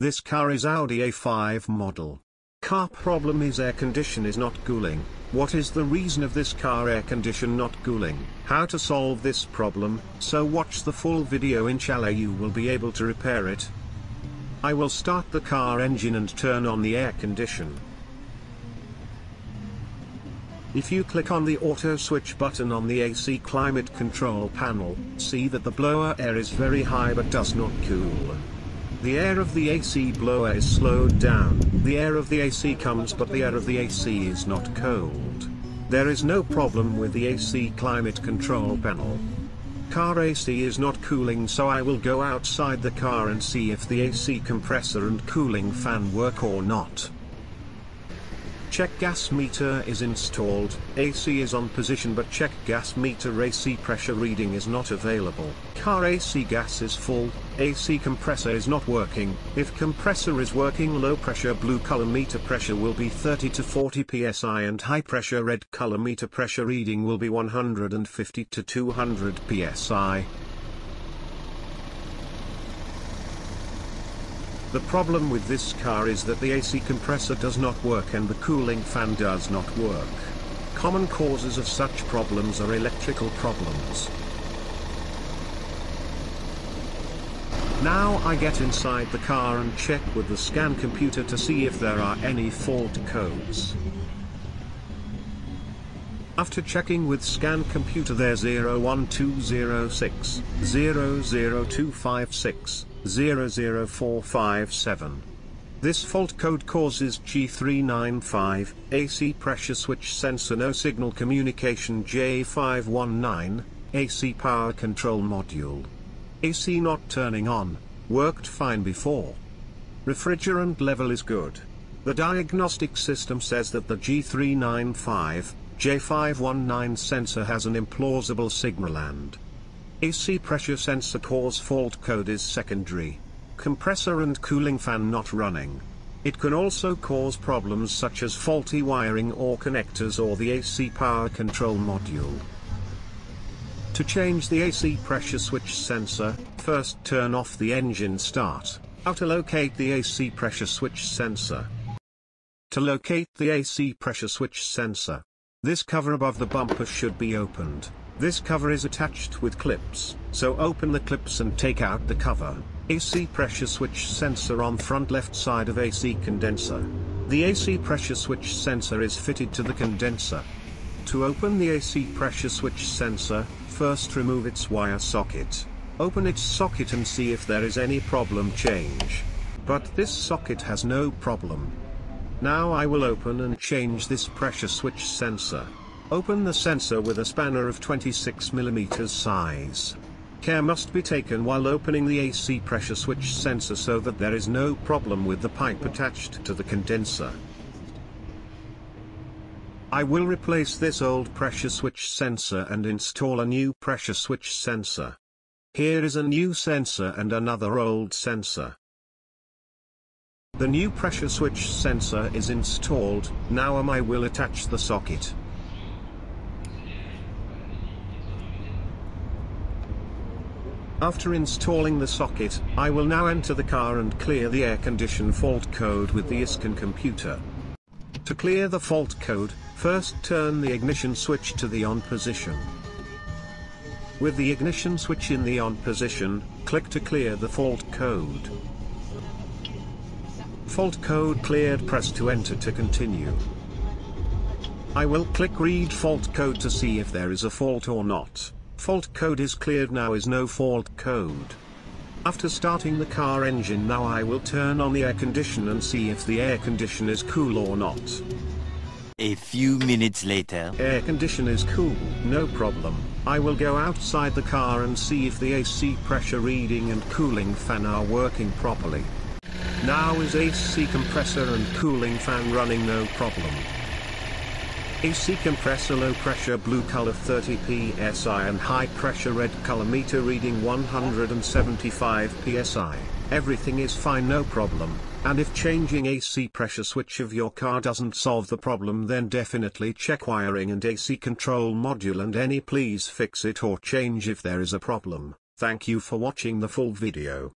This car is Audi A5 model. Car problem is air condition is not cooling. What is the reason of this car air condition not cooling? How to solve this problem? So watch the full video, inshallah you will be able to repair it. I will start the car engine and turn on the air condition. If you click on the auto switch button on the AC climate control panel, see that the blower air is very high but does not cool. The air of the AC blower is slowed down. The air of the AC comes but the air of the AC is not cold. There is no problem with the AC climate control panel. Car AC is not cooling, so I will go outside the car and see if the AC compressor and cooling fan work or not. Check gas meter is installed, AC is on position, but check gas meter AC pressure reading is not available. Car AC gas is full, AC compressor is not working. If compressor is working, low pressure blue color meter pressure will be 30 to 40 psi and high pressure red color meter pressure reading will be 150 to 200 psi. The problem with this car is that the AC compressor does not work and the cooling fan does not work. Common causes of such problems are electrical problems. Now I get inside the car and check with the scan computer to see if there are any fault codes. After checking with scan computer, there's 01206, 00256, 00457. This fault code causes G395, AC pressure switch sensor no signal communication J519, AC power control module. AC not turning on, worked fine before. Refrigerant level is good. The diagnostic system says that the G395, J519 sensor has an implausible signal and AC pressure sensor cause fault code is secondary. Compressor and cooling fan not running. It can also cause problems such as faulty wiring or connectors or the AC power control module. To change the AC pressure switch sensor, first turn off the engine start. How to locate the AC pressure switch sensor? To locate the AC pressure switch sensor, this cover above the bumper should be opened. This cover is attached with clips, so open the clips and take out the cover. AC pressure switch sensor on front left side of AC condenser. The AC pressure switch sensor is fitted to the condenser. To open the AC pressure switch sensor, first remove its wire socket. Open its socket and see if there is any problem change. But this socket has no problem. Now I will open and change this pressure switch sensor. Open the sensor with a spanner of 26 mm size. Care must be taken while opening the AC pressure switch sensor so that there is no problem with the pipe attached to the condenser. I will replace this old pressure switch sensor and install a new pressure switch sensor. Here is a new sensor and another old sensor. The new pressure switch sensor is installed. Now I will attach the socket. After installing the socket, I will now enter the car and clear the air condition fault code with the scan computer. To clear the fault code, first turn the ignition switch to the on position. With the ignition switch in the on position, click to clear the fault code. Fault code cleared, press to enter to continue. I will click read fault code to see if there is a fault or not. Fault code is cleared, now is no fault code. After starting the car engine, now I will turn on the air condition and see if the air condition is cool or not. A few minutes later. Air condition is cool, no problem. I will go outside the car and see if the AC pressure reading and cooling fan are working properly. Now is AC compressor and cooling fan running, no problem. AC compressor low pressure blue color 30 psi and high pressure red color meter reading 175 psi. Everything is fine, no problem. And if changing AC pressure switch of your car doesn't solve the problem, then definitely check wiring and AC control module and please fix it or change if there is a problem. Thank you for watching the full video.